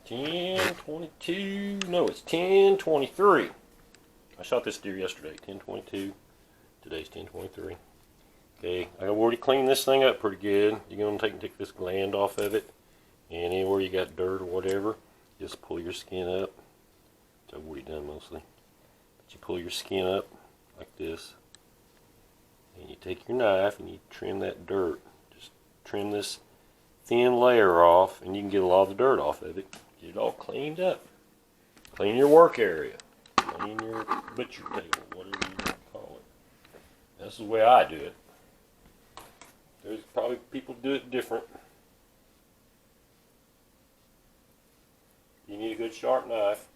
10:22. No, it's 10:23. I shot this deer yesterday. 10:22. Today's 10:23. Okay, I've already cleaned this thing up pretty good. You're gonna take this gland off of it, and anywhere you got dirt or whatever, just pull your skin up. Which I've already done mostly. But you pull your skin up like this, and you take your knife and you trim that dirt. Just trim this thin layer off, and you can get a lot of the dirt off of it. Get it all cleaned up. Clean your work area. Clean your butcher table, whatever you want to call it. This is the way I do it. There's probably people do it different. You need a good sharp knife.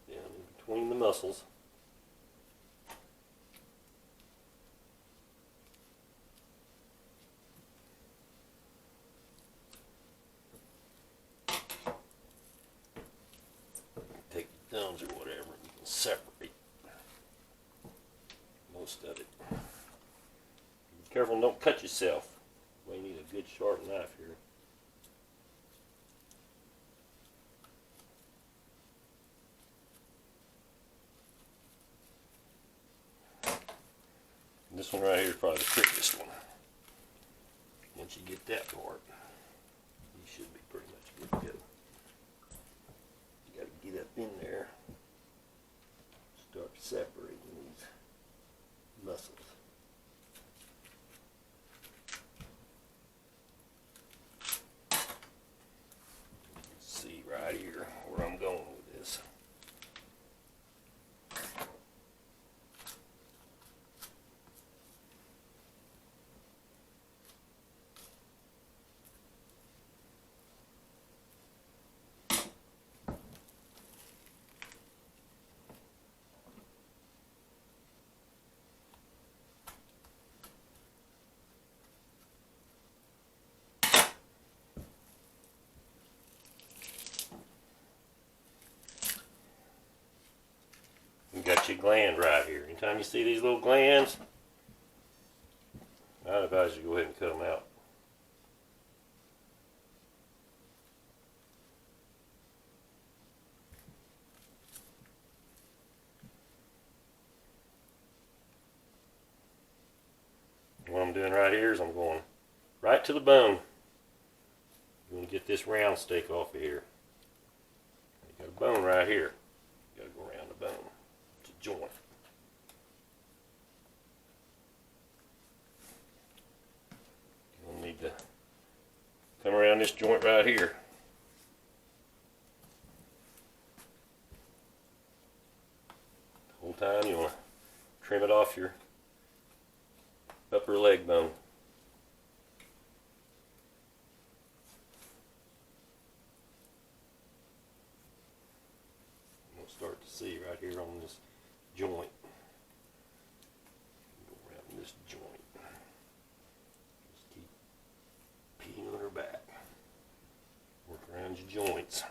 Down in between the muscles. Take the thumbs or whatever, and you can separate most of it. Be careful, don't cut yourself. We need a good sharp knife here. And this one right here is probably the trickiest one. Once you get that part, you should be pretty much good to go. You got to get up in there, start separating these muscles. See right here where I'm going with this. You got your gland right here. Anytime you see these little glands, I'd advise you to go ahead and cut them out. What I'm doing right here is I'm going right to the bone. You want to get this round steak off of here. You got a bone right here. You got to go around the bone. It's a joint. You'll need to come around this joint right here. The whole time you want to trim it off your upper leg bone. You'll start to see right here on this joint. Go around this joint. Just keep peeing on her back. Work around your joints.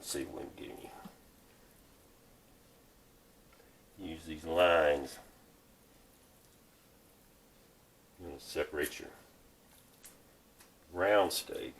Let's see if we can get any. Use these lines. You're going to separate your round steak.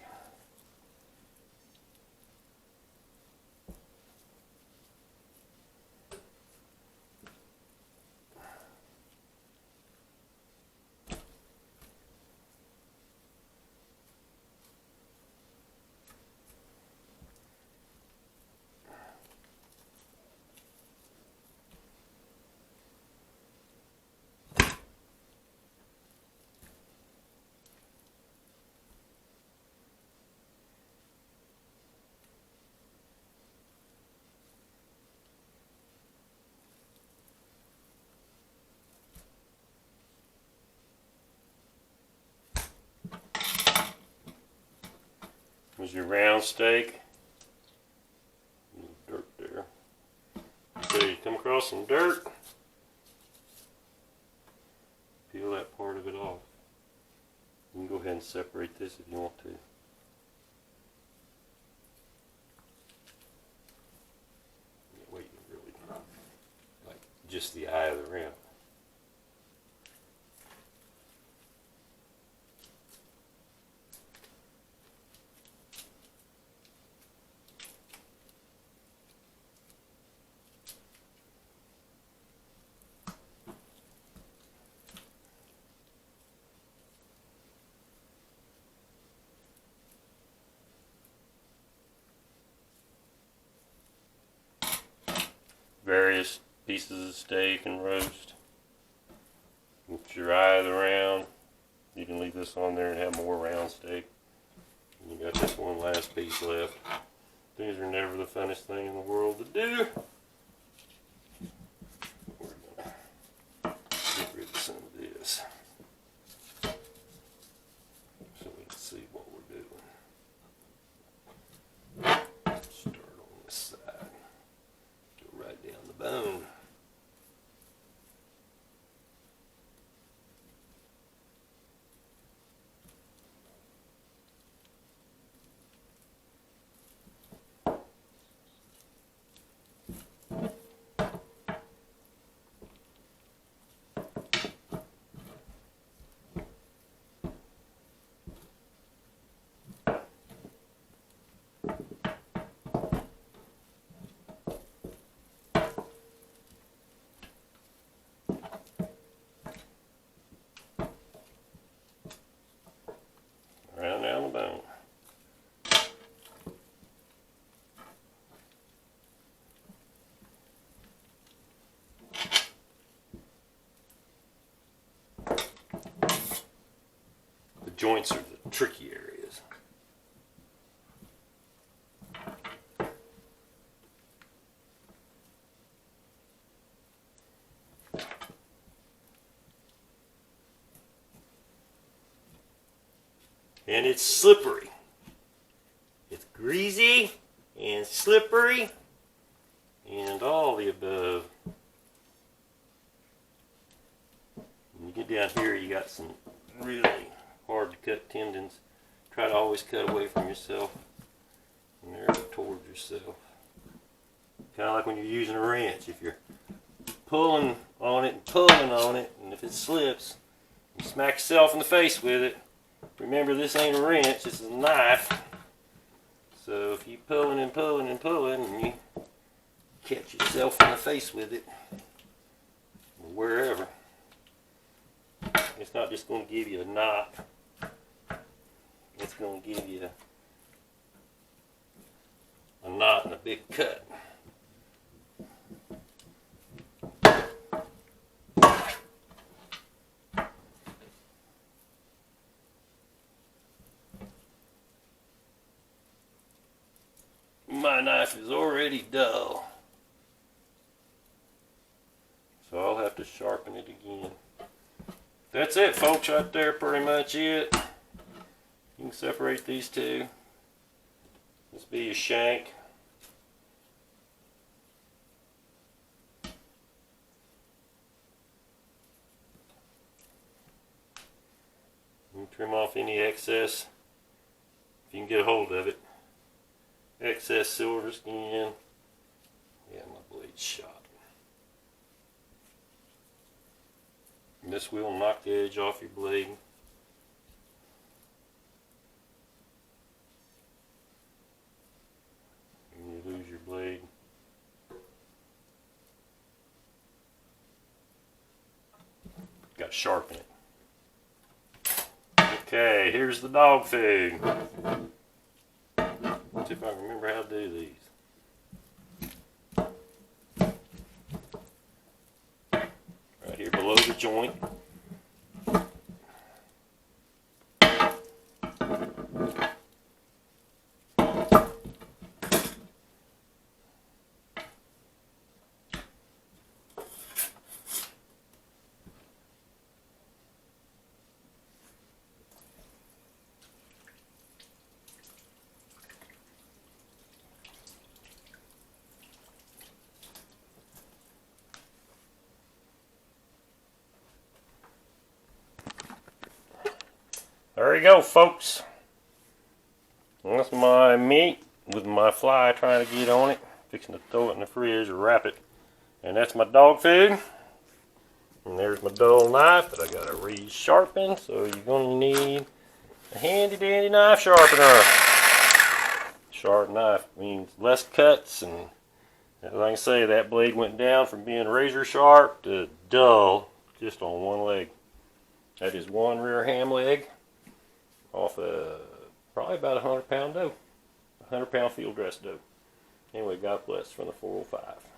Here's your round steak. Dirt there. Okay, you come across some dirt. Peel that part of it off. You can go ahead and separate this if you want to. Wait, really, like just the eye of the rim. Various pieces of steak and roast. With your eye of the round, you can leave this on there and have more round steak. And you got this one last piece left. These are never the funnest thing in the world to do. We're gonna get rid of some of this so we can see what we're doing. Start on this side. Go right down the bone. Right down the bone. The joints are the tricky areas. And it's slippery. It's greasy and slippery and all the above. When you get down here, you got some really hard to cut tendons. Try to always cut away from yourself and there towards yourself. Kind of like when you're using a wrench. If you're pulling on it and pulling on it, and if it slips, you smack yourself in the face with it. Remember, this ain't a wrench, this is a knife. So if you pulling and pulling and pulling and you catch yourself in the face with it, or wherever, it's not just going to give you a knot, it's going to give you a knot and a big cut. My knife is already dull, so I'll have to sharpen it again. That's it, folks, right there, pretty much it. You can separate these two. This be your shank. You can trim off any excess if you can get a hold of it. excess silver skin. Yeah, my blade's shot. And this will knock the edge off your blade. And you lose your blade. Got to sharpen it. Okay, here's the dog food. Let's see if I can remember how to do these. Right here below the joint. There you go, folks. That's my meat with my fly trying to get on it. Fixing to throw it in the fridge or wrap it. And that's my dog food. And there's my dull knife that I got to re-sharpen. So you're going to need a handy dandy knife sharpener. Sharp knife means less cuts, and as I can say, that blade went down from being razor sharp to dull just on one leg. That is one rear ham leg off probably about 100-pound doe, 100-pound field dress doe. Anyway, God bless from the 405.